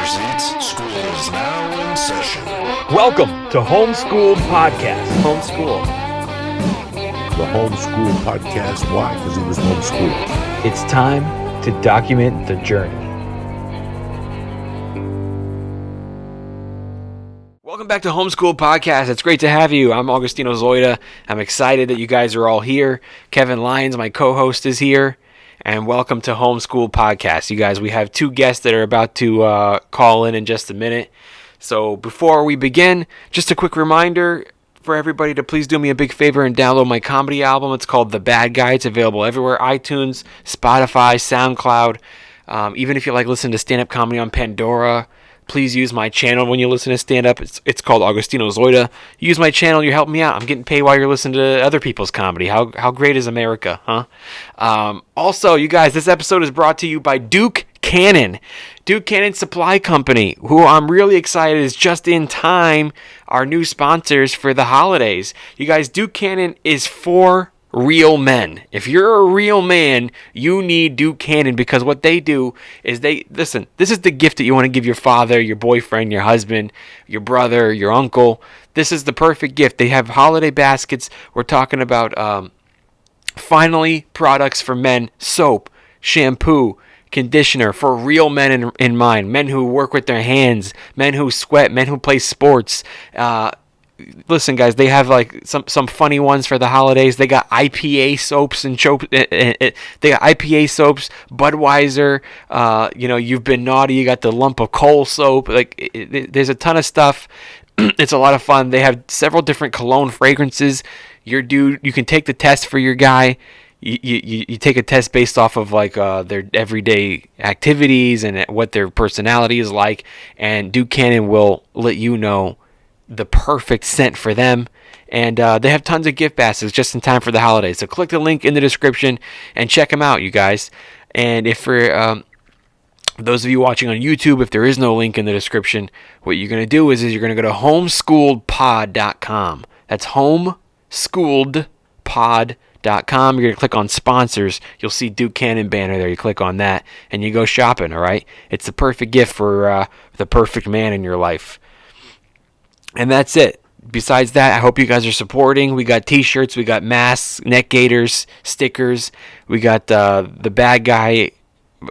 presents School is Now in Session. Welcome to Homeschooled Podcast. Homeschooled. The Homeschooled Podcast. Why? Because he was homeschooled. It's time to document the journey. Welcome back to Homeschooled Podcast. It's great to have you. I'm Augustino Zoida. I'm excited that you guys are all here. Kevin Lyons, my co-host, is here. And welcome to Homeschooled Podcast. You guys, we have two guests that are about to call in just a minute. So before we begin, just a quick reminder for everybody to please do me a big favor and download my comedy album. It's called The Bad Guy. It's available everywhere: iTunes, Spotify, SoundCloud. Even if you like listening to stand-up comedy on Pandora, please use my channel when you listen to stand-up. It's called Augustino Zoida. Use my channel, you're helping me out. I'm getting paid while you're listening to other people's comedy. How great is America, huh? Also, you guys, this episode is brought to you by Duke Cannon. Duke Cannon Supply Company, who I'm really excited is just in time our new sponsors for the holidays. You guys, Duke Cannon is for real men. If you're a real man, you need Duke Cannon, because what they do is this is the gift that you want to give your father, your boyfriend, your husband, your brother, your uncle. This is the perfect gift. They have holiday baskets. We're talking about finally products for men: soap, shampoo, conditioner, for real men in mind. Men who work with their hands, men who sweat, men who play sports. Listen, guys, they have like some funny ones for the holidays. They got IPA soaps and they got IPA soaps, Budweiser. You've been naughty. You got the lump of coal soap. There's a ton of stuff. It's a lot of fun. They have several different cologne fragrances. You can take the test for your guy. You take a test based off of their everyday activities and what their personality is like, and Duke Cannon will let you know the perfect scent for them. And they have tons of gift baskets just in time for the holidays. So click the link in the description and check them out, you guys. And if for those of you watching on YouTube, if there is no link in the description, what you're going to do is you're going to go to homeschoolpod.com. That's homeschoolpod.com. You're going to click on sponsors. You'll see Duke Cannon banner there. You click on that and you go shopping, all right? It's the perfect gift for the perfect man in your life. And that's it. Besides that, I hope you guys are supporting. We got t-shirts, we got masks, neck gaiters, stickers. We got The Bad Guy,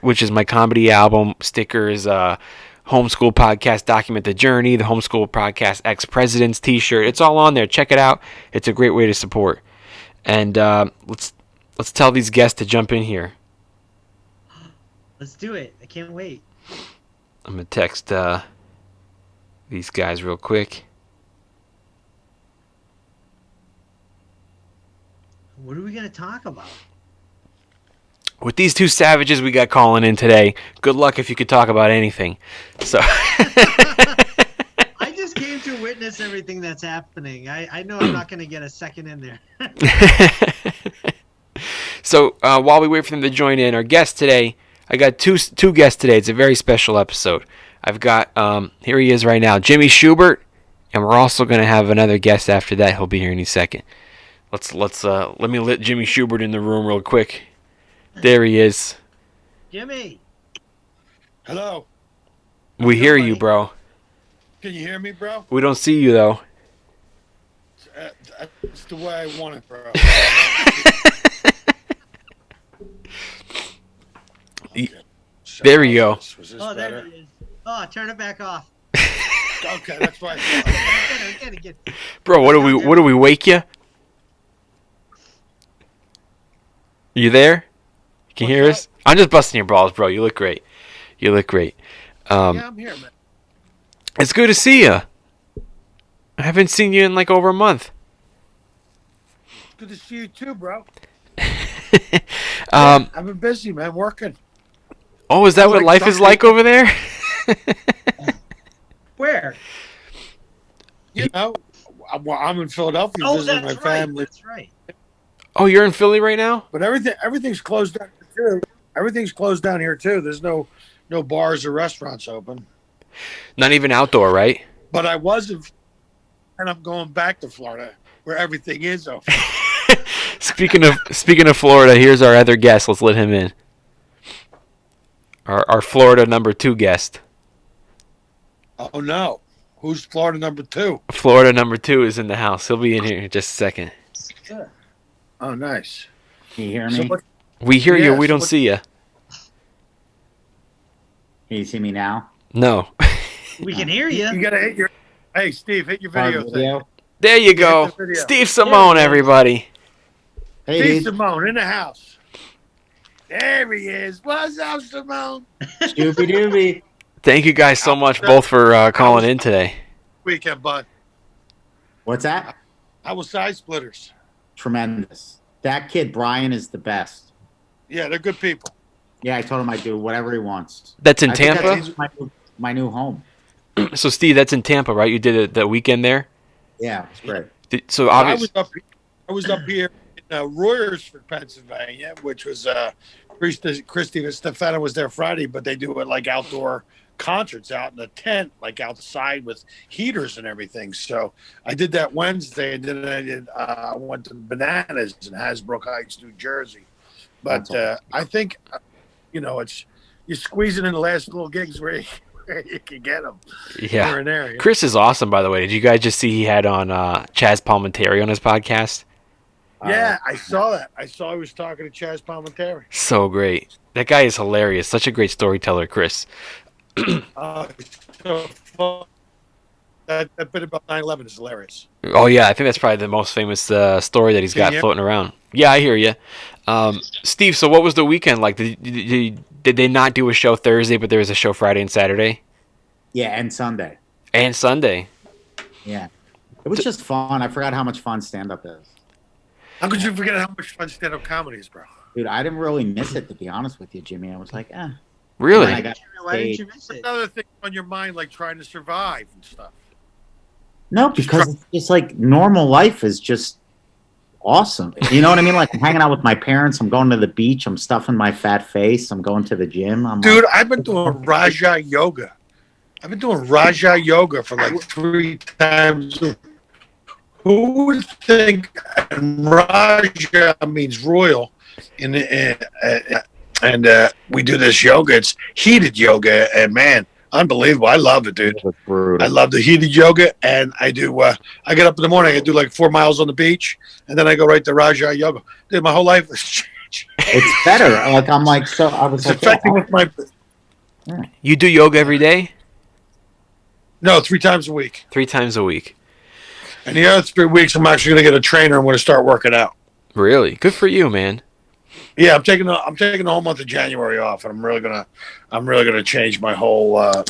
which is my comedy album, stickers, Homeschool Podcast Document the Journey, the Homeschool Podcast Ex-Presidents t-shirt. It's all on there. Check it out. It's a great way to support. And let's tell these guests to jump in here. Let's do it. I can't wait. I'm going to text these guys real quick. What are we going to talk about? With these two savages we got calling in today, good luck if you could talk about anything. So I just came to witness everything that's happening. I know I'm not going to get a second in there. So while we wait for them to join in, our guest today, I got two guests today. It's a very special episode. I've got, here he is right now, Jimmy Shubert, and we're also going to have another guest after that. He'll be here any second. Let me let Jimmy Shubert in the room real quick. There he is. Jimmy. Hello. We hear you, bro. Can you hear me, bro? We don't see you, though. That's the way I want it, bro. There we go. Was this Oh, better? there it is. Oh, turn it back off. Okay, that's right. Bro, what do we wake you? You there? Can you hear us? I'm just busting your balls, bro. You look great. Yeah, I'm here, man. It's good to see you. I haven't seen you in like over a month. It's good to see you too, bro. I've been busy, man, working. Oh, is that what life is like over there? Where? You know, I'm in Philadelphia visiting my family. That's right. Oh, you're in Philly right now? But everything's closed down here too. Everything's closed down here too. There's no bars or restaurants open. Not even outdoor, right? But I wasn't, and I'm going back to Florida where everything is open. Speaking of Florida, here's our other guest. Let's let him in. Our Florida number 2 guest. Oh no, who's Florida number 2? Florida number 2 is in the house. He'll be in here in just a second. Oh, nice. Can you hear So me? what, We hear you. Yeah, We so don't what- see you. Can you see me now? No. We can hear you you. gotta hit your. Hey, Steve, hit your video thing. Video. There you go. hit the video. Steve Simeone, everybody. Hey, Steve dude. Simeone in the house. There he is. What's up, Simone? Doobie doobie. Thank you guys so much both for calling in today. Weekend, bud. What's that? How was Side Splitters? Tremendous. That kid, Brian, is the best. Yeah, they're good people. Yeah, I told him I'd do whatever he wants. That's in I think Tampa? that's my new home. So, Steve, that's in Tampa, right? You did it that weekend there? Yeah, it's great. So, I obviously. was up here in Royersford, Pennsylvania, which was Christy Stefano was there Friday, but they do it like outdoor concerts out in a tent, like outside with heaters and everything. So I did that Wednesday, and then I went to Bananas in Hasbrook Heights, New Jersey. But I think it's you're squeezing in the last little gigs where you can get them. Yeah. Here and there. Yeah. Chris is awesome, by the way. Did you guys just see he had on Chaz Palminteri on his podcast? Yeah, I saw that. I saw he was talking to Chaz Palminteri. So great. That guy is hilarious. Such a great storyteller, Chris. So fun. That bit about 9/11 is hilarious. Oh, yeah. I think that's probably the most famous story that he's got Yeah. floating around. Yeah, I hear you. Steve, so what was the weekend like? Did they not do a show Thursday, but there was a show Friday and Saturday? Yeah, and Sunday. And Sunday. Yeah. It was just fun. I forgot how much fun stand-up is. How could you forget how much fun stand-up comedy is, bro? Dude, I didn't really miss it, to be honest with you, Jimmy. I was like, Really? And I got Why didn't you paid. miss it? Another thing on your mind, like trying to survive and stuff. No, because it's just like normal life is just awesome. You know what I mean? Like I'm hanging out with my parents. I'm going to the beach. I'm stuffing my fat face. I'm going to the gym. Dude, I've been doing Raja yoga. I've been doing Raja yoga for like 3 times. Who would think Raja means royal? And we do this yoga. It's heated yoga, and man, unbelievable. I love it, dude. It's brutal. I love the heated yoga, and I do. I get up in the morning. I do like 4 miles on the beach, and then I go right to Raja yoga. Dude, my whole life has changed. It's better. Like I'm like so. I was It's like, affecting with my. You do yoga every day? No, 3 times a week. 3 times a week. And the other 3 weeks, I'm actually going to get a trainer. I'm going to start working out. Really? Good for you, man. Yeah, I'm taking the whole month of January off, and I'm really gonna change my whole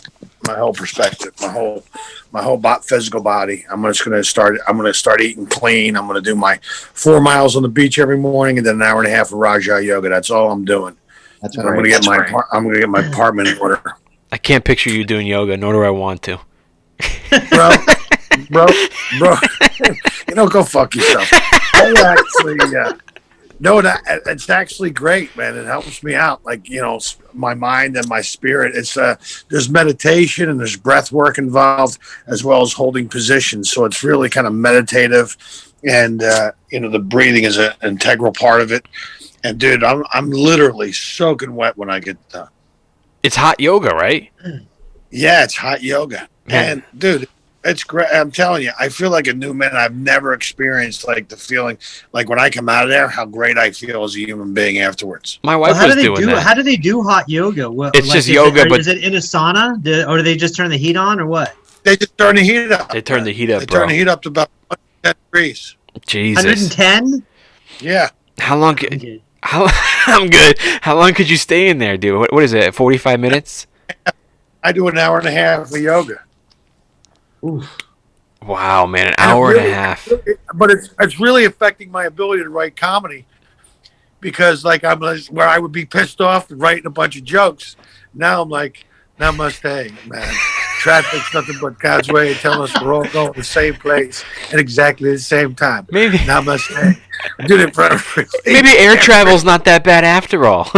perspective, my whole physical body. I'm gonna start eating clean. I'm gonna do my 4 miles on the beach every morning, and then an hour and a half of Raja yoga. That's all I'm doing. That's And great. I'm gonna get my apartment in order, I can't picture you doing yoga, nor do I want to. bro. Go fuck yourself. I actually. No, it's actually great, man. It helps me out, like my mind and my spirit. It's there's meditation and there's breath work involved, as well as holding positions. So it's really kind of meditative, and the breathing is an integral part of it. And dude, I'm literally soaking wet when I get done. It's hot yoga, right? Yeah, it's hot yoga, Man. and dude. It's great. I'm telling you, I feel like a new man. I've never experienced like the feeling, like when I come out of there, how great I feel as a human being afterwards. My wife How was do they doing do? that. How do they do hot yoga? It's just yoga, but- is it in a sauna, or do they just turn the heat on, or what? They just turn the heat up. They turn the heat up, They bro. turn the heat up to about 10 degrees. Jesus. 110. Yeah. How long? I'm good. How long could you stay in there, dude? What is it? 45 minutes? I do an hour and a half of yoga. Oof. Wow, man, an hour and a half. But it's really affecting my ability to write comedy, because like where I would be pissed off and writing a bunch of jokes. Now I'm like, namaste, man. Traffic's nothing but God's way of telling us we're all going to the same place at exactly the same time. Maybe Namaste. I did it for everybody. maybe air travel's not that bad after all.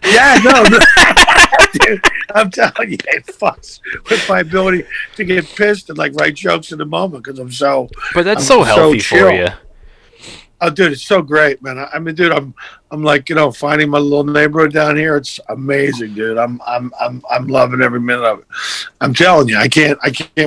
Yeah, no. Dude, I'm telling you, it fucks with my ability to get pissed and like write jokes in the moment, because I'm so. But that's I'm so healthy chill. for you. Oh, dude, it's so great, man. I mean, dude, I'm like, finding my little neighborhood down here. It's amazing, dude. I'm loving every minute of it. I'm telling you, I can't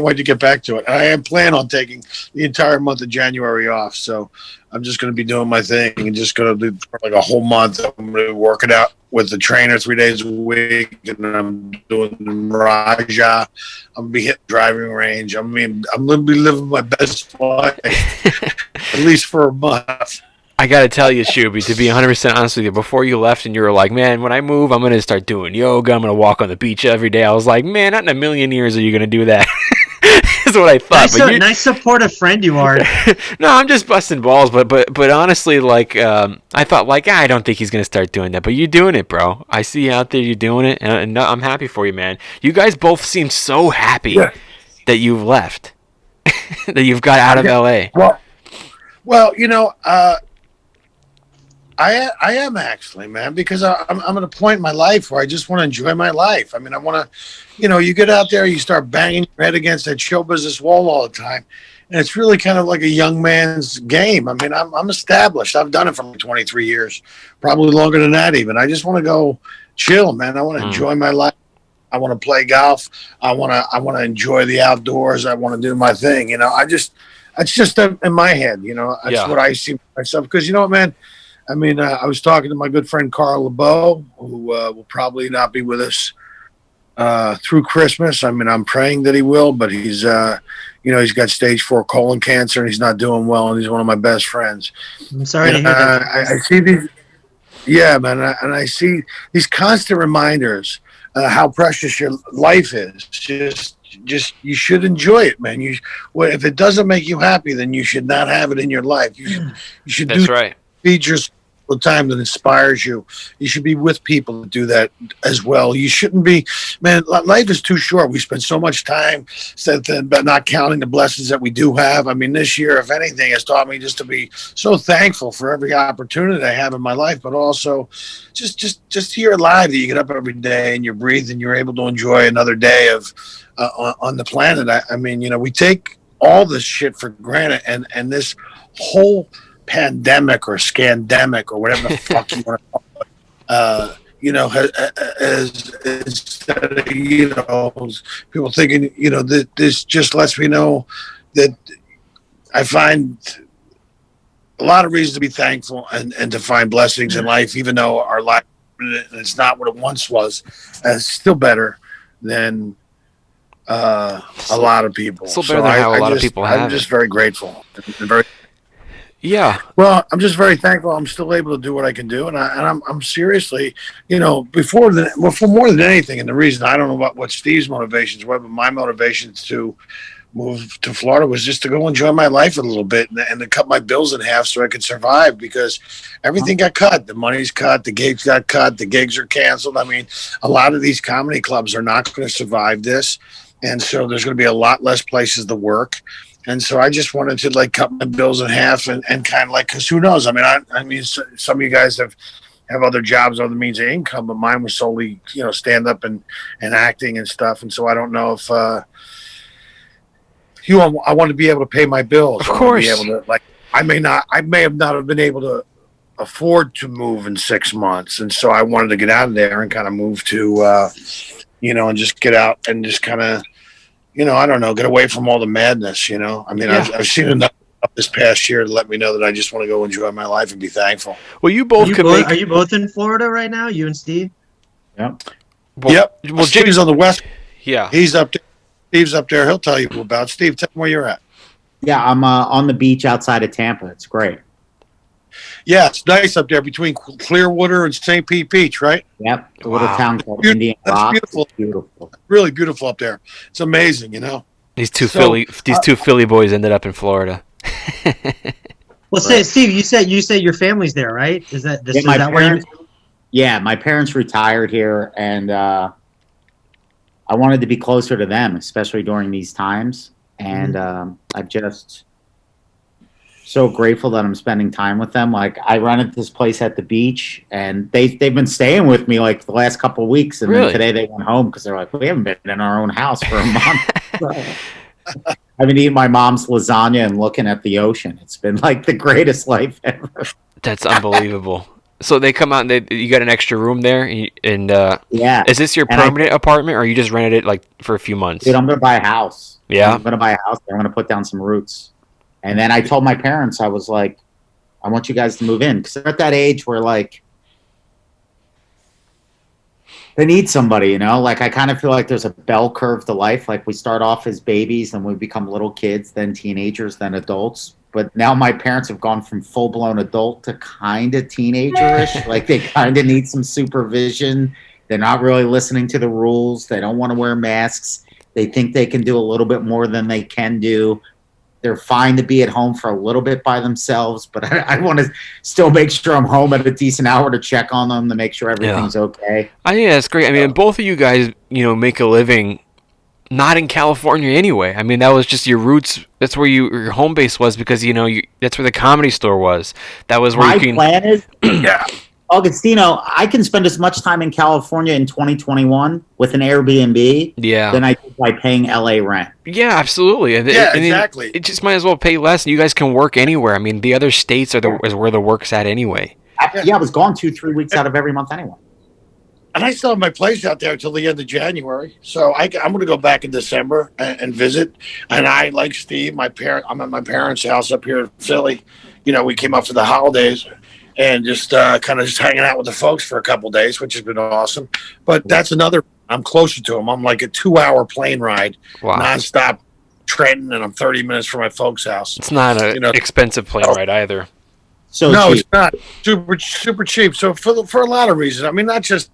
wait to get back to it. And I am planning on taking the entire month of January off. So I'm just going to be doing my thing and just going to do for like a whole month. I'm going to be working out with the trainer 3 days a week, and I'm doing Raja. I'm going to be hitting driving range. I mean, I'm going to be living my best life at least for a month. I got to tell you, Shuby, to be 100% honest with you, before you left and you were like, man, when I move, I'm going to start doing yoga. I'm going to walk on the beach every day. I was like, man, not in a million years are you going to do that. Is what I thought. Nice supportive friend you are. No, I'm just busting balls. But honestly, like, I thought, like, I don't think he's going to start doing that. But you're doing it, bro. I see you out there. You're doing it. And I'm happy for you, man. You guys both seem so happy that you've left, that you've got out of L.A. Well, I am actually, man, because I'm at a point in my life where I just want to enjoy my life. I mean, I want to, you get out there, you start banging your head against that show business wall all the time. And it's really kind of like a young man's game. I mean, I'm established. I've done it for like 23 years, probably longer than that even. I just want to go chill, man. I want to enjoy my life. I want to play golf. I want to enjoy the outdoors. I want to do my thing. It's just in my head, that's what I see myself. Because you know what, man? I mean, I was talking to my good friend Carl LeBeau, who will probably not be with us through Christmas. I mean, I'm praying that he will, but he's got stage 4 colon cancer and he's not doing well, and he's one of my best friends. I'm sorry to hear that. I see these, man, and I see these constant reminders how precious your life is. Just you should enjoy it, man. If it doesn't make you happy, then you should not have it in your life. You should That's right. Feed yourself the time that inspires you. You should be with people that do that as well. You shouldn't be, man, life is too short. We spend so much time but not counting the blessings that we do have. I mean, this year, if anything, has taught me just to be so thankful for every opportunity I have in my life, but also just you're alive, that you get up every day and you breathe and you're able to enjoy another day of on the planet. I mean, we take all this shit for granted, and this whole pandemic or scandemic or whatever the fuck you want to call it, instead of, people thinking, this just lets me know that I find a lot of reasons to be thankful and to find blessings in life, even though our life, it's not what it once was. It's still better than a lot of people. Still better than how a lot of people have I'm just very grateful. Yeah. Well, I'm just very thankful I'm still able to do what I can do, and I'm seriously, before more than anything, and the reason I don't know about what Steve's motivations were, but my motivations to move to Florida was just to go enjoy my life a little bit and to cut my bills in half so I could survive, because everything got cut. The money's cut, the gigs got cut, the gigs are canceled. I mean, a lot of these comedy clubs are not going to survive this, and so there's going to be a lot less places to work. And so I just wanted to cut my bills in half and kind of because who knows? I mean, some of you guys have other jobs, other means of income, but mine was solely, stand up and acting and stuff. And so I don't know if, I want to be able to pay my bills. Of course. I want to be able to, I may have not have been able to afford to move in 6 months. And so I wanted to get out of there and kind of move to, and just get out and just kind of, I don't know, get away from all the madness, I mean, yeah. I've seen enough this past year to let me know that I just want to go enjoy my life and be thankful. Well, you both Are you both in Florida right now, you and Steve? Yep. Well, Steve's on the west. Yeah. He's up there. Steve's up there. He'll tell you about. Steve, tell him where you're at. Yeah, I'm on the beach outside of Tampa. It's great. Yeah, it's nice up there between Clearwater and St. Pete Beach, right? Yep. A little town called Indian Rock. Beautiful. It's beautiful. Really beautiful up there. It's amazing, These two Philly boys ended up in Florida. Well, Steve, you said your family's there, right? Is that where you? Yeah, my parents retired here, and I wanted to be closer to them, especially during these times. And I'm just so grateful that I'm spending time with them. I rented this place at the beach, and they've been staying with me the last couple of weeks. And really? Then today they went home because they're like, we haven't been in our own house for a month. I've been eating my mom's lasagna and looking at the ocean. It's been like the greatest life ever. That's unbelievable. So they come out and you got an extra room there, and Yeah. is this your And permanent apartment, or you just rented it like for a few months? Dude, I'm gonna buy a house. Yeah? I'm gonna buy a house. I'm gonna put down some roots. And then I told my parents, I was like, I want you guys to move in because they're at that age where like they need somebody, you know. Like I kind of feel like there's a bell curve to life. Like we start off as babies, and we become little kids, then teenagers, then adults. But now my parents have gone from full blown adult to kind of teenagerish. Like they kind of need some supervision. They're not really listening to the rules. They don't want to wear masks. They think they can do a little bit more than they can do. They're fine to be at home for a little bit by themselves, but I want to still make sure I'm home at a decent hour to check on them to make sure everything's okay. I think that's great. I mean, both of you guys, make a living not in California anyway. I mean, that was just your roots. That's where your home base was because, that's where the Comedy Store was. That was where My plan is, Yeah. Augustino, I can spend as much time in California in 2021 with an Airbnb than I did by paying LA rent. Yeah, absolutely. Exactly. It just might as well pay less, and you guys can work anywhere. I mean, the other states is where the work's at anyway. Yeah, I was gone 2-3 weeks out of every month anyway. And I still have my place out there until the end of January. So I'm going to go back in December and visit. And I, like Steve, I'm at my parents' house up here in Philly. We came up for the holidays and just kind of just hanging out with the folks for a couple of days, which has been awesome. But that's I'm closer to them. I'm like a 2-hour plane ride, nonstop Trenton, and I'm 30 minutes from my folks' house. It's not an expensive plane ride either. So no, cheap. it's not super cheap. So for a lot of reasons. I mean, not just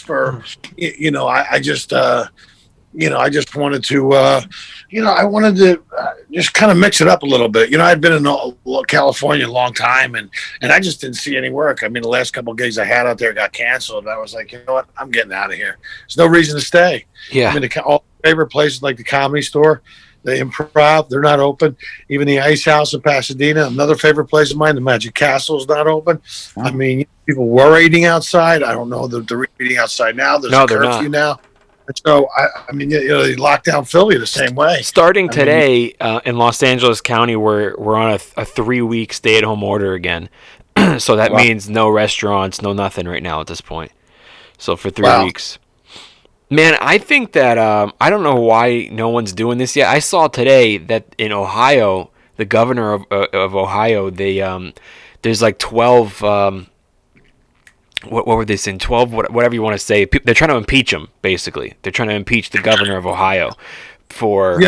for, I just wanted to, I wanted to just kind of mix it up a little bit. I'd been in California a long time, and I just didn't see any work. I mean, the last couple of gigs I had out there got canceled. And I was like, you know what? I'm getting out of here. There's no reason to stay. Yeah. I mean, all favorite places like the Comedy Store, the Improv, they're not open. Even the Ice House in Pasadena, another favorite place of mine, the Magic Castle is not open. I mean, people were eating outside. I don't know that they're eating outside now. There's a curfew now. So, I mean, they locked down Philly the same way. Starting today in Los Angeles County, we're on a 3-week stay-at-home order again. So that means no restaurants, no nothing right now at this point. So for 3 weeks. Man, I think that I don't know why no one's doing this yet. I saw today that in Ohio, the governor of Ohio, there's like 12. What were they saying? 12, whatever you want to say. They're trying to impeach him. Basically, they're trying to impeach the governor of Ohio for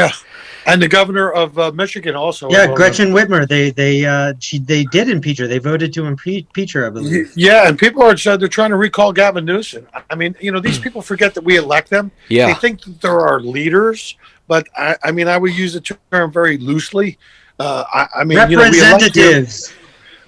and the governor of Michigan also. Yeah, Gretchen Whitmer. They did impeach her. They voted to impeach her, I believe. Yeah, and people they're trying to recall Gavin Newsom. I mean, these people forget that we elect them. Yeah, they think that there are leaders, but I mean, I would use the term very loosely. I mean, representatives.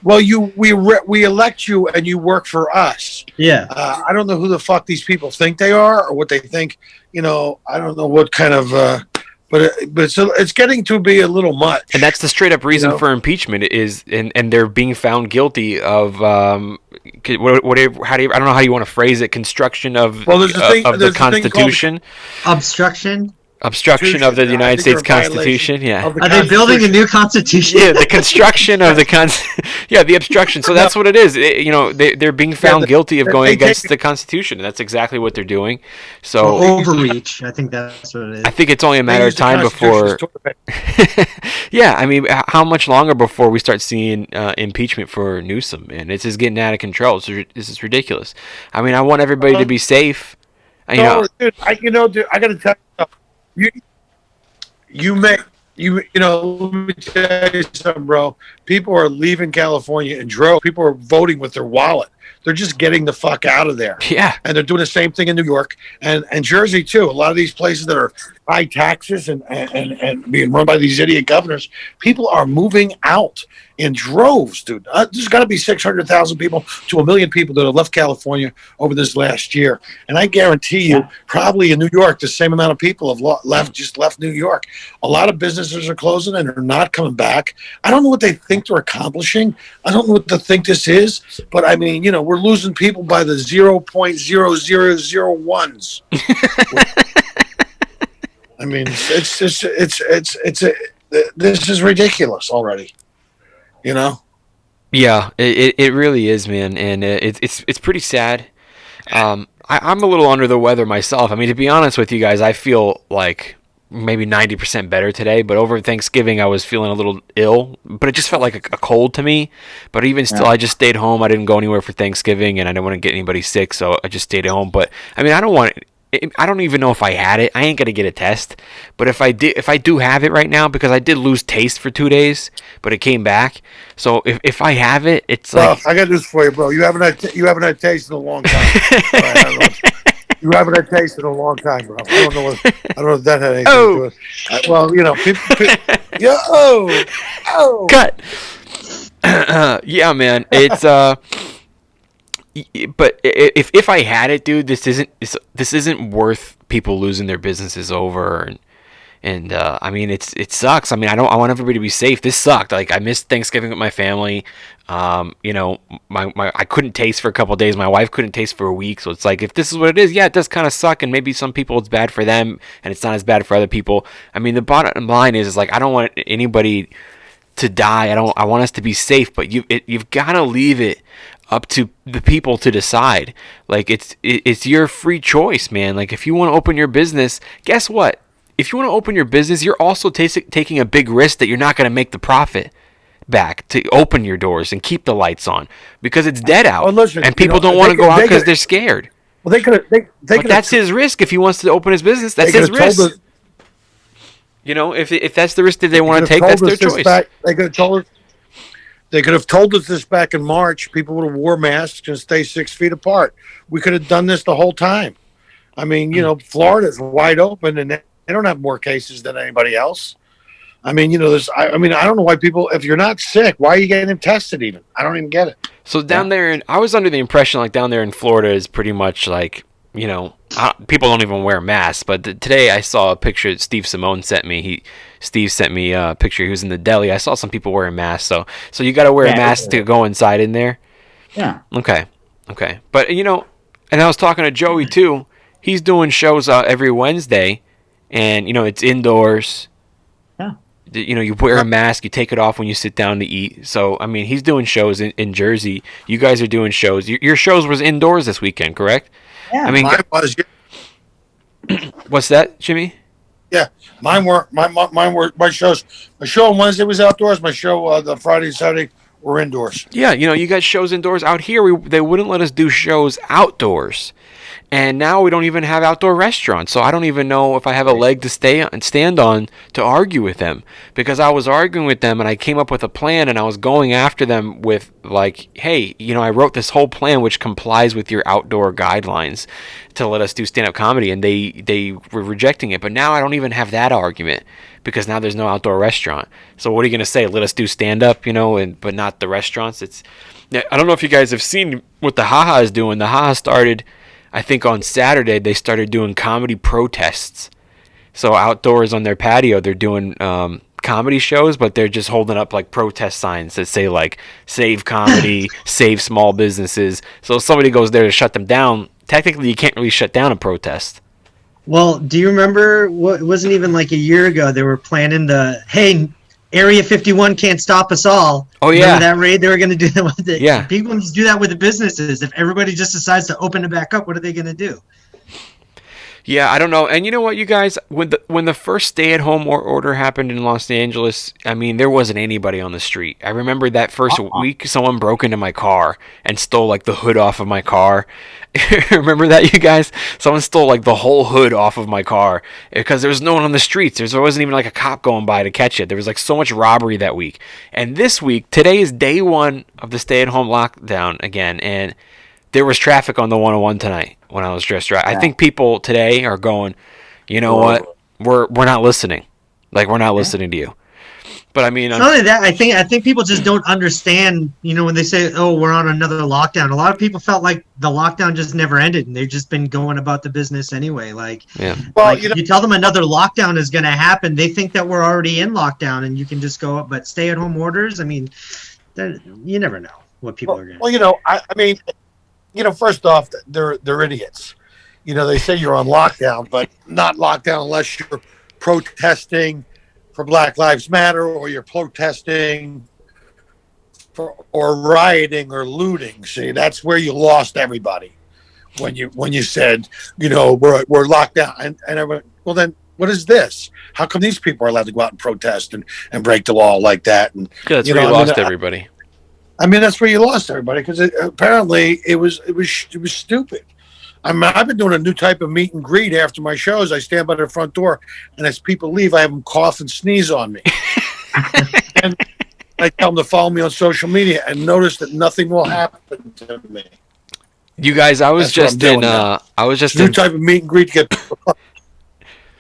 We elect you, and you work for us. Yeah. I don't know who the fuck these people think they are, or what they think. I don't know what kind of. But it's getting to be a little much. And that's the straight up reason for impeachment is, and they're being found guilty of whatever. I don't know how you want to phrase it. Construction of the Constitution. Obstruction of the United States Constitution. Yeah. Are they building a new Constitution? Yeah, the construction of the the obstruction. So that's what it is. They're being found guilty of going against the Constitution. And that's exactly what they're doing. So overreach. I think that's what it is. I think it's only a matter of time before. Yeah, I mean, how much longer before we start seeing impeachment for Newsom? Man, it's just getting out of control. This is ridiculous. I mean, I want everybody to be safe. Dude, I got to tell you. Let me tell you something, bro. People are leaving California in droves. People are voting with their wallet. They're just getting the fuck out of there. Yeah. And they're doing the same thing in New York and Jersey, too. A lot of these places that are high taxes and being run by these idiot governors, people are moving out in droves, dude. There's got to be 600,000 people to 1 million people that have left California over this last year. And I guarantee you, probably in New York, the same amount of people have left New York. A lot of businesses are closing and are not coming back. I don't know what they think they're accomplishing. I don't know what they think this is. But, I mean, we're losing people by the 0.0001s. I mean, this is ridiculous already. You know? Yeah, it really is, man, and it's pretty sad. I'm a little under the weather myself. I mean, to be honest with you guys, I feel like maybe 90% better today, but over Thanksgiving I was feeling a little ill, but it just felt like a cold to me. But even still, I just stayed home. I didn't go anywhere for Thanksgiving, and I didn't want to get anybody sick, so I just stayed at home. But I mean, I don't even know if I had it. I ain't gonna get a test. But if I do have it right now, because I did lose taste for 2 days, but it came back. So if I have it, it's bro, like I got news for you, bro. You haven't had taste in a long time. Right, I don't know. You haven't had taste in a long time, bro. I don't know if that had anything to do with it. Well, you know, people yeah, cut. Yeah, man. It's but if I had it, dude, this isn't worth people losing their businesses over, and I mean it sucks. I mean I want everybody to be safe. This sucked. Like I missed Thanksgiving with my family. You know, I couldn't taste for a couple of days. My wife couldn't taste for a week. So it's like, if this is what it is, yeah, it does kind of suck. And maybe some people it's bad for them, and it's not as bad for other people. I mean, the bottom line is like I don't want anybody to die. I want us to be safe. But you've got to leave it up to the people to decide. Like it's your free choice, man. Like if you want to open your business, guess what? If you want to open your business, you're also taking a big risk that you're not going to make the profit back to open your doors and keep the lights on because it's dead out. Well, listen, and people don't want to go out because they're scared. Well, they could. But that's his risk if he wants to open his business. That's his risk. You know, if that's the risk that they want to take, that's their choice. They could have told us this back in March. People would have wore masks and stay 6 feet apart. We could have done this the whole time. I mean, you know, Florida's wide open and they don't have more cases than anybody else. I mean, you know, I don't know why people, if you're not sick, why are you getting tested even? I don't even get it. So down there, I was under the impression like down there in Florida is pretty much like, you know, people don't even wear masks. But today I saw a picture that Steve Simeone sent me. Steve sent me a picture. He was in the deli. I saw some people wearing masks. So you got to wear a mask to go inside in there? Yeah. Okay. But, you know, and I was talking to Joey too. He's doing shows every Wednesday, and, you know, it's indoors. Yeah. You know, you wear a mask, you take it off when you sit down to eat. So, I mean, he's doing shows in Jersey. You guys are doing shows. Your shows was indoors this weekend, correct? Yeah. I mean, Mine was. what's that, Jimmy? Yeah, mine were my shows. My show on Wednesday was outdoors. My show the Friday and Saturday were indoors. Yeah, you know, you got shows indoors. Out here, they wouldn't let us do shows outdoors. And now we don't even have outdoor restaurants. So I don't even know if I have a leg to stand on to argue with them. Because I was arguing with them and I came up with a plan and I was going after them with like, hey, you know, I wrote this whole plan which complies with your outdoor guidelines to let us do stand-up comedy. And they were rejecting it. But now I don't even have that argument because now there's no outdoor restaurant. So what are you going to say? Let us do stand-up, you know, but not the restaurants? I don't know if you guys have seen what the Haha is doing. The Haha started... I think on Saturday they started doing comedy protests. So outdoors on their patio, they're doing comedy shows, but they're just holding up like protest signs that say like "Save comedy, save small businesses." So if somebody goes there to shut them down, technically you can't really shut down a protest. Well, do you remember? It wasn't even like a year ago. They were planning Area 51 can't stop us all. Oh, yeah. Remember that raid? They were going to do that with it. Yeah. People need to do that with the businesses. If everybody just decides to open it back up, what are they going to do? Yeah, I don't know. And you know what, you guys? When the first stay-at-home order happened in Los Angeles, I mean, there wasn't anybody on the street. I remember that first week, someone broke into my car and stole, like, the hood off of my car. Remember that, you guys? Someone stole, like, the whole hood off of my car because there was no one on the streets. There wasn't even, like, a cop going by to catch it. There was, like, so much robbery that week. And this week, today is day one of the stay-at-home lockdown again, and there was traffic on the 101 tonight when I was dressed right. I think people today are going, you know what? We're not listening. Like, we're not listening to you. But I mean, not only that, I think people just don't understand, you know, when they say, oh, we're on another lockdown. A lot of people felt like the lockdown just never ended and they've just been going about the business anyway. Like, yeah. Well, like, you tell them another lockdown is going to happen, they think that we're already in lockdown and you can just go up. But stay-at-home orders, I mean, you never know what people are going to do. Well, you know, I mean, you know, first off, they're idiots. You know, they say you're on lockdown, but not lockdown unless you're protesting for Black Lives Matter, or you're protesting or rioting or looting. See, that's where you lost everybody when you said, we're locked down, and everyone. Well, then what is this? How come these people are allowed to go out and protest and break the law like that? And that's where you lost everybody. I mean, that's where you lost everybody, because apparently it was stupid. I mean, I've been doing a new type of meet and greet after my shows. I stand by their front door, and as people leave, I have them cough and sneeze on me. And I tell them to follow me on social media, and notice that nothing will happen to me. You guys, I was That's just in. New type of meet and greet to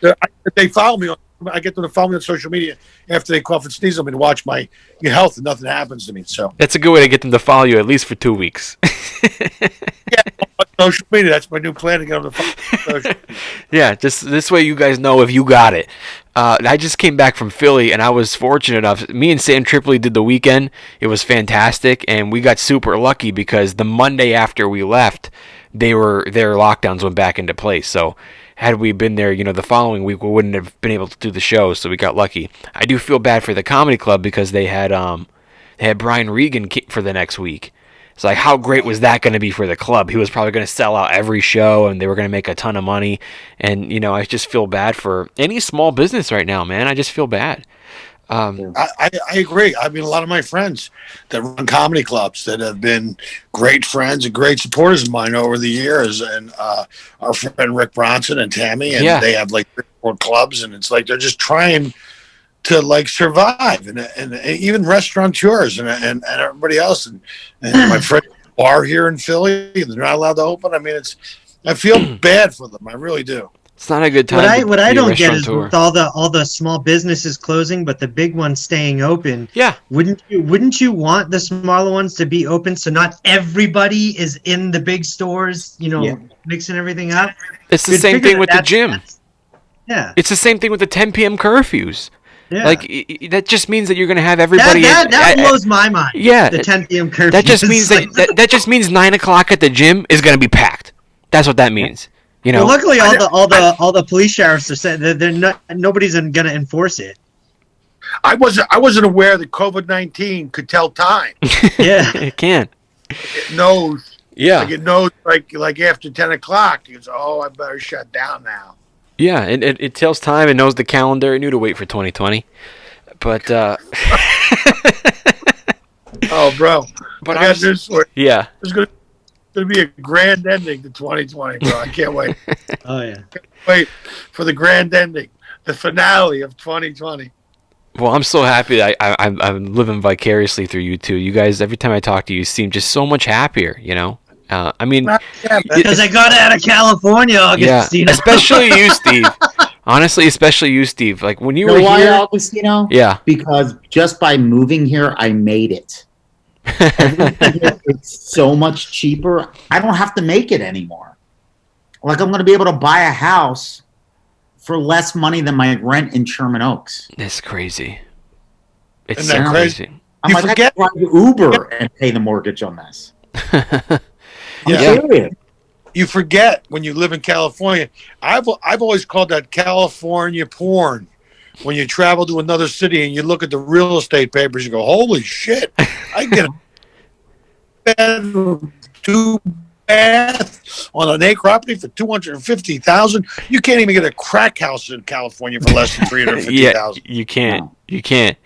get. They follow me on. I get them to follow me on social media after they cough and sneeze on me to watch my health, and nothing happens to me. So that's a good way to get them to follow you at least for 2 weeks. Yeah, on social media. That's my new plan, to get them to follow social media. Yeah, just this way you guys know if you got it. I just came back from Philly, and I was fortunate enough. Me and Sam Tripoli did the weekend. It was fantastic, and we got super lucky because the Monday after we left, their lockdowns went back into place. So had we been there, the following week, we wouldn't have been able to do the show. So we got lucky. I do feel bad for the comedy club because they had Brian Regan for the next week. It's like, how great was that going to be for the club? He was probably going to sell out every show, and they were going to make a ton of money. And, I just feel bad for any small business right now, man. I just feel bad. I agree. I mean, a lot of my friends that run comedy clubs that have been great friends and great supporters of mine over the years, and our friend Rick Bronson and Tammy, and they have like 3 or 4 clubs, and it's like they're just trying to like survive, and even restaurateurs and everybody else, and my friend bar here in Philly, they're not allowed to open. I mean, I feel bad for them. I really do. It's not a good time. What I don't get is with all the small businesses closing, but the big ones staying open. Yeah. Wouldn't you want the smaller ones to be open so not everybody is in the big stores, mixing everything up? It's the same thing with the gym. Yeah. It's the same thing with the 10 p.m. curfews. Yeah. Like, that just means that you're going to have everybody. That blows my mind. Yeah. The 10 p.m. curfew. That just means that just means 9 o'clock at the gym is going to be packed. That's what that means. Well, luckily, all the police sheriffs are saying that nobody's going to enforce it. I wasn't aware that COVID-19 could tell time. Yeah, it can. It knows. Yeah, like it knows. Like after 10 o'clock, it goes, I better shut down now. Yeah, and it tells time. It knows the calendar. It knew to wait for 2020, but. Oh, bro! But I got this for you. Yeah. There's going to be a grand ending to 2020, bro. I can't wait. Oh yeah. Can't wait for the grand ending, the finale of 2020. Well, I'm so happy that I'm living vicariously through you two. You guys, every time I talk to you, seem just so much happier. I mean, because I got out of California, Augustino. Yeah, especially you, Steve. Honestly, especially you, Steve. Like when you were why, here, Augustino? Yeah, because just by moving here, I made it. It's so much cheaper. I don't have to make it anymore. Like I'm going to be able to buy a house for less money than my rent in Sherman Oaks. That's crazy. It's Isn't that crazy? I'm like, I can drive Uber and pay the mortgage on this. I'm serious. You forget when you live in California. I've always called that California porn. When you travel to another city and you look at the real estate papers, you go, "Holy shit! I get a bedroom, 2-bath on an acre property for $250,000. You can't even get a crack house in California for less than $350,000. Yeah, you can't. You can't,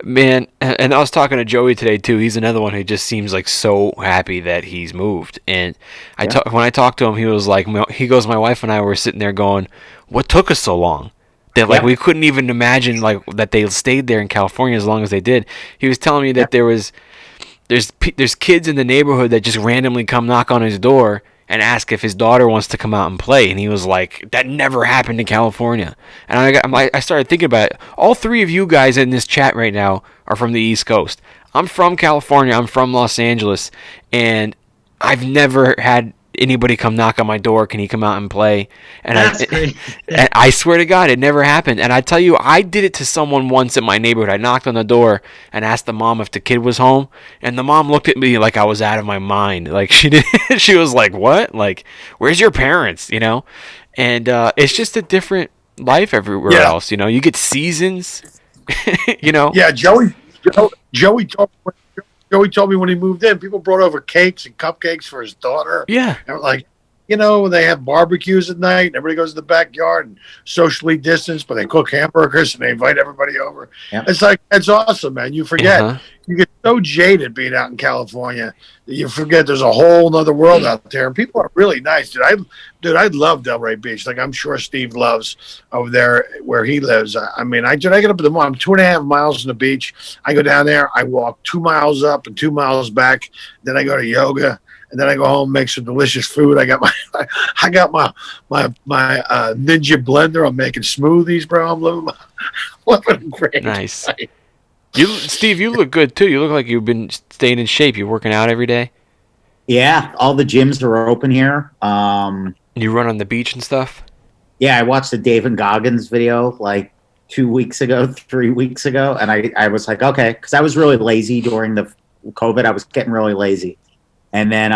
man. And I was talking to Joey today too. He's another one who just seems like so happy that he's moved. And when I talked to him, he was like, he goes, "My wife and I were sitting there going, what took us so long? That we couldn't even imagine that they stayed there in California as long as they did." He was telling me that there's kids in the neighborhood that just randomly come knock on his door and ask if his daughter wants to come out and play, and he was like, that never happened in California. And I started thinking about it. All 3 of you guys in this chat right now are from the East Coast. I'm from California. I'm from Los Angeles, and I've never had anybody come knock on my door. Can he come out and play? And I swear to God, it never happened. And I tell you, I did it to someone once in my neighborhood. I knocked on the door and asked the mom if the kid was home, and the mom looked at me like I was out of my mind. Like she was like, "What? Like, where's your parents?" And it's just a different life everywhere Yeah. else. You know, you get seasons. You know. Yeah, Joey told me when he moved in, people brought over cakes and cupcakes for his daughter. Yeah. And like, they have barbecues at night and everybody goes to the backyard and socially distanced, but they cook hamburgers and they invite everybody over. Yep. It's like, it's awesome, man. You forget. Uh-huh. You get so jaded being out in California that you forget there's a whole other world out there. And people are really nice, dude. I love Delray Beach. Like, I'm sure Steve loves over there where he lives. I mean, I get up in the morning. I'm 2.5 miles from the beach. I go down there. I walk 2 miles up and 2 miles back. Then I go to yoga. And then I go home, make some delicious food. I got my Ninja blender. I'm making smoothies, bro. I'm living great. Nice. Steve, you look good too. You look like you've been staying in shape. You're working out every day. Yeah, all the gyms are open here. You run on the beach and stuff. Yeah, I watched the David Goggins video like 2 weeks ago, 3 weeks ago, and I was like, okay, because I was really lazy during the COVID. I was getting really lazy. And then,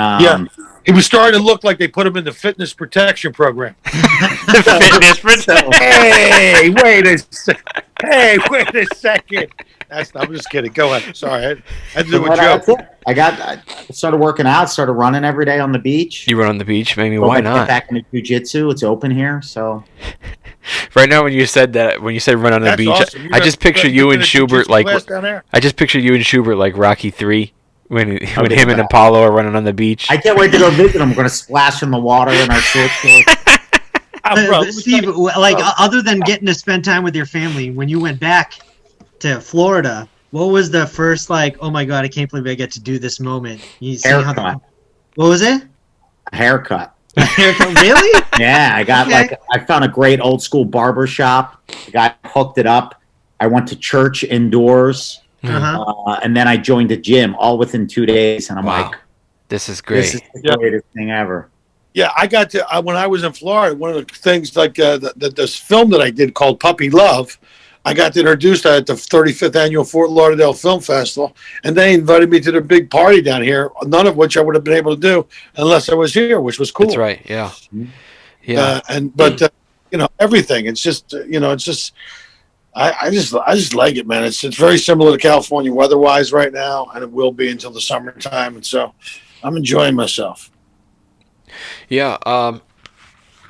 he was starting to look like they put him in the fitness protection program. Fitness protection. Hey, wait a second. I'm just kidding. Go ahead. Sorry, I had to do a joke. I started working out, started running every day on the beach. You run on the beach? Maybe why not? Get back into jiu-jitsu. It's open here, so. Right now, when you said run on the beach, awesome. I just picture you and Shubert like. Down there. I just picture you and Shubert like Rocky 3. When him and Apollo are running on the beach. I can't wait to go visit them. We're going to splash in the water in our short shorts. Steve, other than getting to spend time with your family, when you went back to Florida, what was the first oh my God, I can't believe I get to do this moment? Haircut. What was it? A haircut. Haircut, really? Yeah, I got I found a great old school barber shop. The guy hooked it up. I went to church indoors. Uh-huh. And then I joined a gym all within 2 days, and I'm like, this is great. This is the greatest thing ever. Yeah, I got to when I was in Florida. One of the things this film that I did called Puppy Love, I got introduced at the 35th annual Fort Lauderdale Film Festival, and they invited me to their big party down here. None of which I would have been able to do unless I was here, which was cool. That's right. Yeah. Yeah. Everything. It's just I just like it, man. It's very similar to California weather-wise right now, and it will be until the summertime. And so, I'm enjoying myself. Yeah.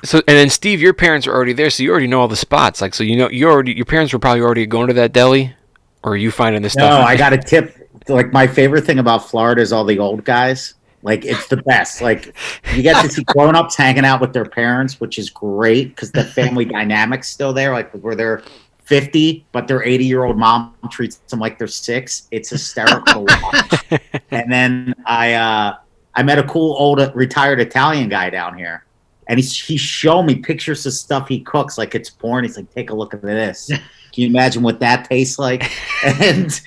So and then Steve, your parents are already there, so you already know all the spots. Like, so your parents were probably already going to that deli, or are you finding this stuff? No, I got a tip. Like, my favorite thing about Florida is all the old guys. Like, it's the best. Like, you get to see grown-ups hanging out with their parents, which is great because the family dynamic's still there. Like, where they're 50, but their 80-year-old mom treats them like they're 6. It's hysterical to watch. And then I met a cool old retired Italian guy down here, and he showed me pictures of stuff he cooks like it's porn. He's like, take a look at this. Can you imagine what that tastes like? And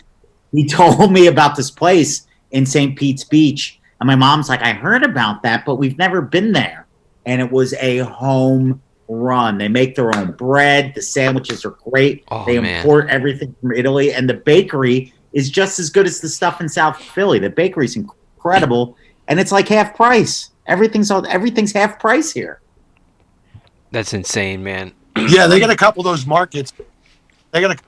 he told me about this place in St. Pete's Beach, and my mom's like, I heard about that, but we've never been there. And it was a home run. They make their own bread. The sandwiches are great. They import everything from Italy, and the bakery is just as good as the stuff in South Philly. The bakery's incredible, and it's like half price. Everything's half price here. That's insane, man. Yeah, they got a couple of those markets. They got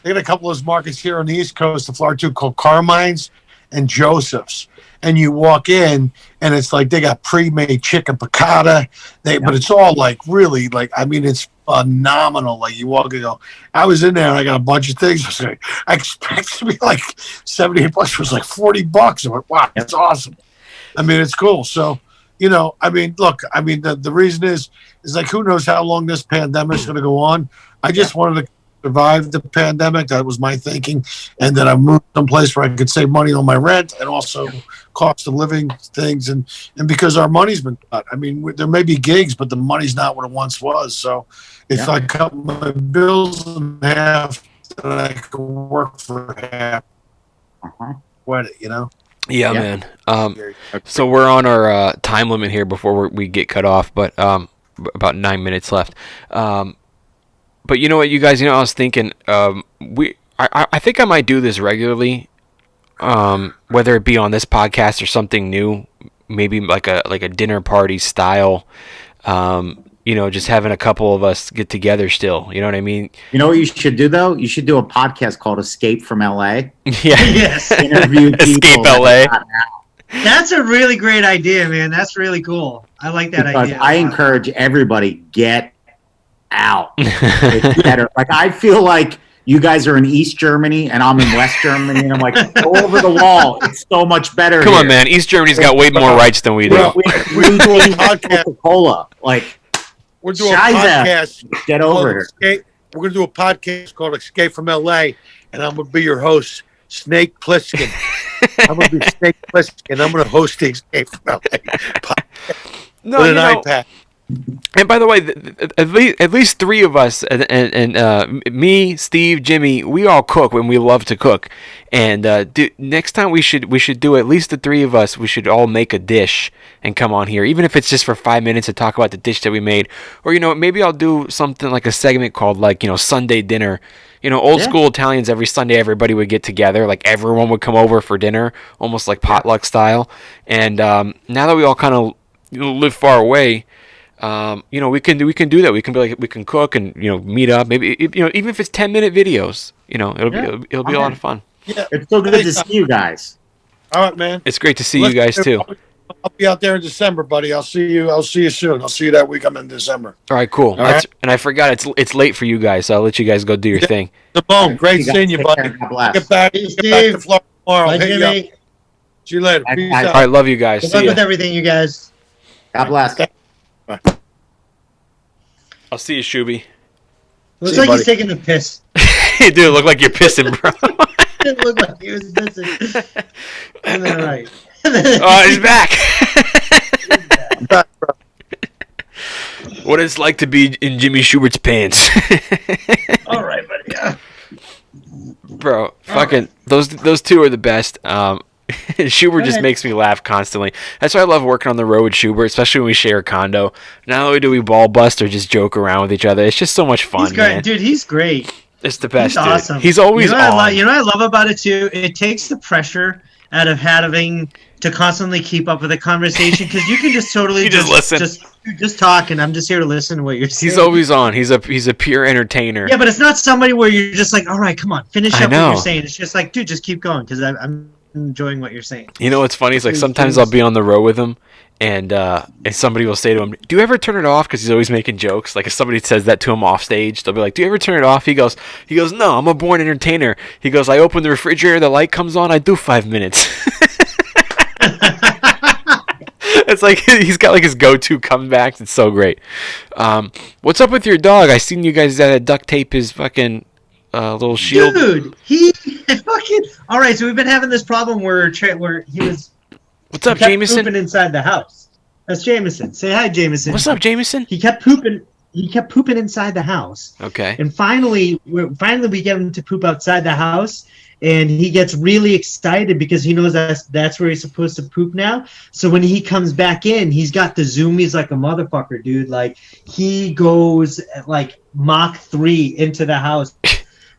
a couple of those markets here on the East Coast of Florida too, called Carmine's and Joseph's. And you walk in, and it's like they got pre-made chicken piccata. But it's all like really it's phenomenal. Like, you walk and go, I was in there and I got a bunch of things. I expected to be like $78. It was like $40. I'm like, wow, that's awesome. I mean, it's cool. So, look, the reason is like, who knows how long this pandemic is going to go on. I just wanted to survive the pandemic. That was my thinking. And then I moved someplace where I could save money on my rent and also cost of living things. And because our money's been cut. I mean, there may be gigs, but the money's not what it once was. So if I cut my bills in half, then I could work for half. What, Yeah, man. So we're on our time limit here before we get cut off, but about 9 minutes left. But you know what, you guys? I was thinking, I think I might do this regularly, whether it be on this podcast or something new, maybe like a dinner party style. just having a couple of us get together still. You know what I mean? You know what you should do though? You should do a podcast called Escape from LA. Yeah. Yes. Interview Escape people that LA. got out. That's a really great idea, man. That's really cool. I like that Because idea. I encourage everybody get out. It's better. Like I feel like you guys are in East Germany and I'm in West Germany, and I'm like, go over the wall. It's so much better. Come here. on, man. East Germany's got way more rights than we do. We do Coca-Cola. Like, We're doing a Shiza, podcast. get called over here. Escape. We're going to do a podcast called Escape from LA, and I'm going to be your host, Snake Plissken. I'm going to be Snake Plissken. I'm going to host the Escape from LA podcast No, with you an know, iPad. and by the way, at least three of us, and me, Steve, Jimmy, we all cook when we love to cook. And next time we should do at least the three of us. We should all make a dish and come on here, even if it's just for 5 minutes to talk about the dish that we made. Or maybe I'll do something like a segment called Sunday dinner. Old school Italians, every Sunday everybody would get together, like everyone would come over for dinner, almost like potluck style. And now that we all kind of live far away, we can do that. We can be like, we can cook and meet up. Maybe even if it's 10-minute videos, it'll be a lot of fun. Yeah. It's so good to see you guys. All right, man. It's great to see you guys too. I'll be out there in December, buddy. I'll see you soon. I'll see you that week. I'm in December. All right, cool. right. And I forgot it's late for you guys, so I'll let you guys go do your thing. Simone, great You guys seeing you, take buddy. care. God bless. Get back to Florida tomorrow. Bye, I'll hit you up. Jimmy. See you later. Bye, Peace guys. out. All right, love you guys. Good See luck with ya. everything, you guys. God bless. I'll see you, Shuby. Looks See you, like he's buddy. taking a piss. Dude, it look like you're pissing, bro. It looked like he was pissing. And then right. Oh, he's back. Back, bro. What it's like to be in Jimmy Schubert's pants. All right, buddy. Yeah. Bro, fucking those two are the best. Schubert just ahead. makes me laugh constantly. That's why I love working on the road with Schubert, especially when we share a condo. Not only do we ball bust or just joke around with each other, it's just so much fun, He's great, man. dude. He's great. It's the best, He's dude. awesome. He's always you know what on. you know what I love about it too? It takes the pressure out of having to constantly keep up with a conversation because you can just totally You just listen. just talk, and I'm just here to listen to what you're saying. He's always on. He's a pure entertainer. Yeah, but it's not somebody where you're just like, all right, come on, finish I up what know. you're saying. It's just like, dude, just keep going because I'm enjoying what you're saying. You know what's funny? It's like Please, sometimes please. I'll be on the road with him, and somebody will say to him, "Do you ever turn it off?" Because he's always making jokes. Like if somebody says that to him off stage, they'll be like, "Do you ever turn it off?" He goes, "No, I'm a born entertainer." He goes, "I open the refrigerator, the light comes on, I do 5 minutes." It's like he's got like his go-to comebacks. It's so great. What's up with your dog? I seen you guys duct tape his fucking little shield. Dude, he fucking. All right, so we've been having this problem where he was. What's up, he kept Jameson? pooping inside the house. That's Jameson. Say hi, Jameson. What's up, Jameson? He kept pooping. He kept pooping inside the house. Okay. And finally we get him to poop outside the house, and he gets really excited because he knows that's where he's supposed to poop now. So when he comes back in, he's got the zoomies like a motherfucker, dude. Like he goes at like Mach 3 into the house,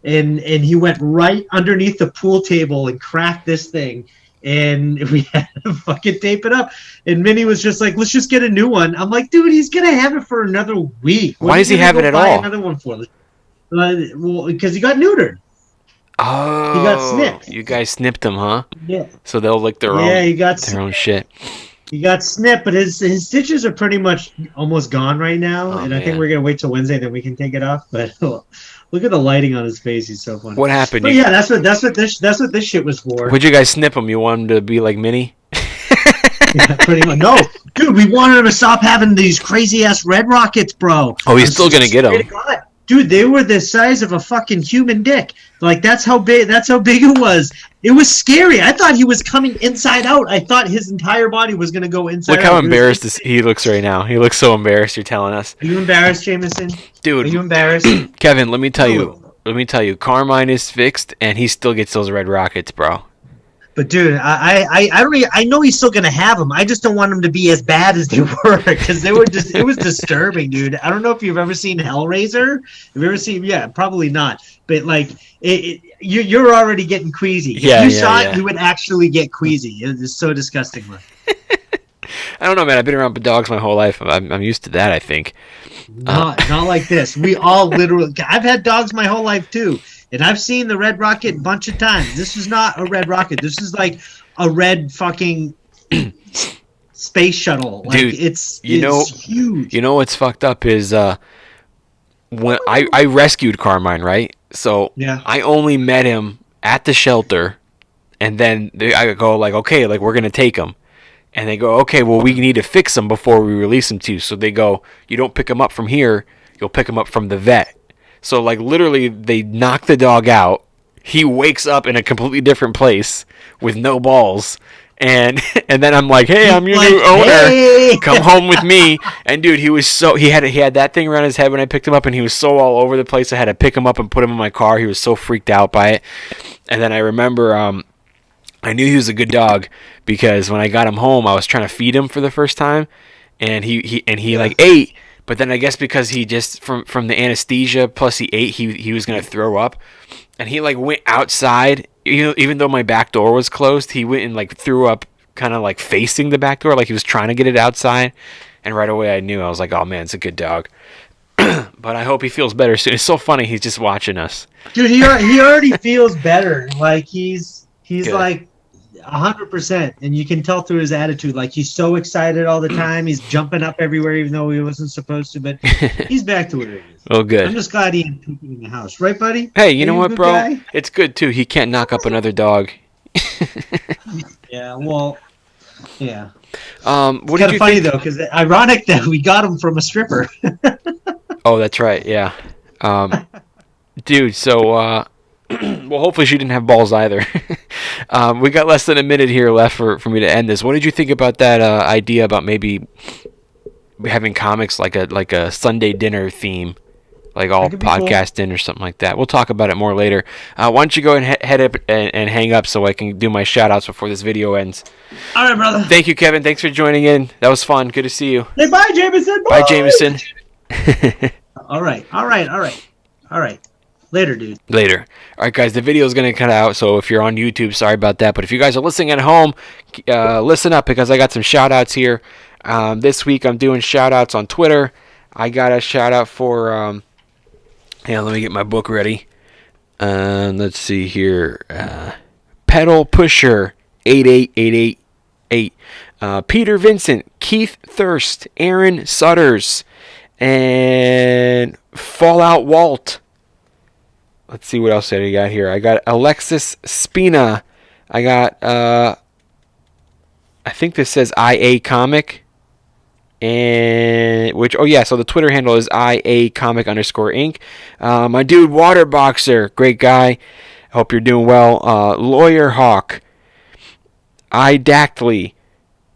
and he went right underneath the pool table and cracked this thing. And we had to fucking tape it up. And Minnie was just like, let's just get a new one. I'm like, dude, he's going to have it for another week. Why does he have it at all? Another one for? Well, because he got neutered. Oh, He got snipped. You guys snipped him, huh? Yeah. So they'll lick their Yeah, he got own shit. He got snipped, but his stitches are pretty much almost gone right now. Oh, and I think man. we're going to wait till Wednesday, then we can take it off. But look at the lighting on his face. He's so funny. What happened? But yeah, that's what this shit was for. What'd you guys snip him? You want him to be like Minnie? Yeah, pretty much. No, dude, we wanted him to stop having these crazy ass red rockets, bro. Oh, he's still gonna get 'em. Swear to God. Dude, they were the size of a fucking human dick. Like that's how big it was. It was scary. I thought he was coming inside out. I thought his entire body was gonna go inside out. Look how It was- embarrassed he looks right now. He looks so embarrassed. You're telling us, Are you embarrassed, Jameson? Are dude. you embarrassed? Kevin, let me tell you. Carmine is fixed, and he still gets those red rockets, bro. But dude, I know he's still gonna have them. I just don't want them to be as bad as they were because it was disturbing, dude. I don't know if you've ever seen Hellraiser. Have you ever seen? Yeah, probably not. But like, you're already getting queasy. Yeah, if you yeah, saw yeah. it, you would actually get queasy. It's so disgusting. I don't know, man. I've been around dogs my whole life. I'm used to that, I think. Not like this. We all literally. I've had dogs my whole life too, and I've seen the Red Rocket a bunch of times. This is not a Red Rocket. This is like a red fucking space shuttle. Like, dude, it's huge. You know what's fucked up is when I rescued Carmine, right? So Yeah. I only met him at the shelter, and then I go like, okay, like we're gonna take him, and they go, okay, well we need to fix him before we release him to you. So they go, you don't pick him up from here, you'll pick him up from the vet. So like literally, they knock the dog out. He wakes up in a completely different place with no balls. And then I'm like, hey, I'm your new owner. Hey! Come home with me. And dude, he had that thing around his head when I picked him up, and he was so all over the place. I had to pick him up and put him in my car. He was so freaked out by it. And then I remember I knew he was a good dog because when I got him home, I was trying to feed him for the first time, and he like ate. But then I guess because he just from the anesthesia plus he ate, he was gonna throw up, and he like went outside. Even though my back door was closed, he went and like threw up, kind of like facing the back door, like he was trying to get it outside. And right away I knew. I was like, oh man, it's a good dog. But I hope he feels better soon. It's so funny. He's just watching us. Dude, he already feels better. Like he's Good. like 100%, and you can tell through his attitude. Like he's so excited all the time. He's jumping up everywhere, even though he wasn't supposed to. But he's back to where he is. Oh, good. I'm just glad he ain't pooping in the house, right, buddy? Hey, you know Are what, a good bro? guy? It's good too. He can't knock up another dog. Yeah. Well. Yeah. What It's did kind you of funny think? though, because ironic that we got him from a stripper. Oh, that's right. Yeah. Dude, so well, hopefully she didn't have balls either. We got less than a minute here left for me to end this. What did you think about that idea about maybe having comics like a Sunday dinner theme, like all That could be cool. podcasting or something like that? We'll talk about it more later. Why don't you go and head up and hang up so I can do my shout outs before this video ends. All right, brother. Thank you, Kevin. Thanks for joining in. That was fun. Good to see you. Hey, bye, Jameson. Bye, Jameson. All right. Later, dude. Later. All right, guys, the video is going to cut out, so if you're on YouTube, sorry about that. But if you guys are listening at home, listen up because I got some shout-outs here. This week I'm doing shout-outs on Twitter. I got a shout-out for... let me get my book ready. Let's see here. Pedal Pusher 88888. Peter Vincent, Keith Thirst, Aaron Sutters, and Fallout Walt. Let's see what else I got here. I got Alexis Spina. I got, I think this says IA Comic. And, so the Twitter handle is IA Comic _Inc. My dude, Waterboxer, great guy. Hope you're doing well. Lawyer Hawk. Dactley.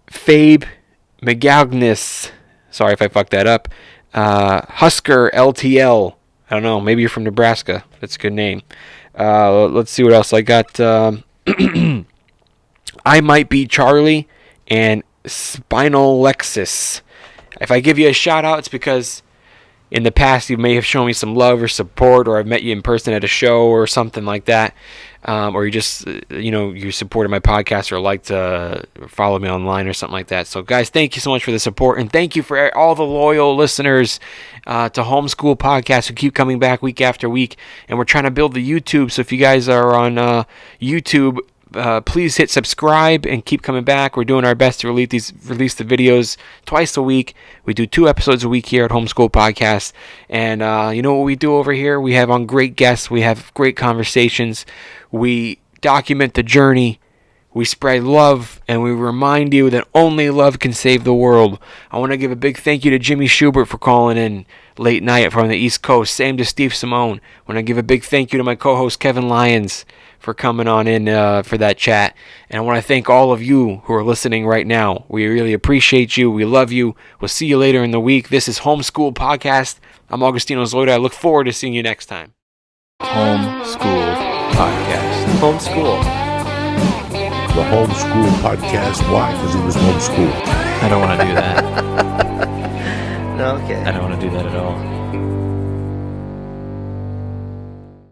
Fabe McGagnis. Sorry if I fucked that up. Husker LTL. I don't know. Maybe you're from Nebraska. That's a good name. Let's see what else I got. I Might Be Charlie and Spinal Lexus. If I give you a shout out, it's because in the past you may have shown me some love or support, or I've met you in person at a show or something like that. Or you just, you supported my podcast or liked to follow me online or something like that. So, guys, thank you so much for the support. And thank you for all the loyal listeners to Homeschool Podcast who keep coming back week after week. And we're trying to build the YouTube. So if you guys are on YouTube, please hit subscribe and keep coming back. We're doing our best to release the videos twice a week. We do 2 episodes a week here at Homeschool Podcast. And you know what we do over here? We have on great guests. We have great conversations. We document the journey. We spread love, and we remind you that only love can save the world. I want to give a big thank you to Jimmy Shubert for calling in late night from the East Coast. Same to Steve Simeone. I want to give a big thank you to my co-host Kevin Lyons for coming on in for that chat. And I want to thank all of you who are listening right now. We really appreciate you. We love you. We'll see you later in the week. This is Homeschooled Podcast. I'm Augustino Zoida. I look forward to seeing you next time. Homeschooled Podcast. Homeschool. The Homeschool Podcast. Why? Because he was homeschooled. I don't want to do that. No, okay. I don't want to do that at all.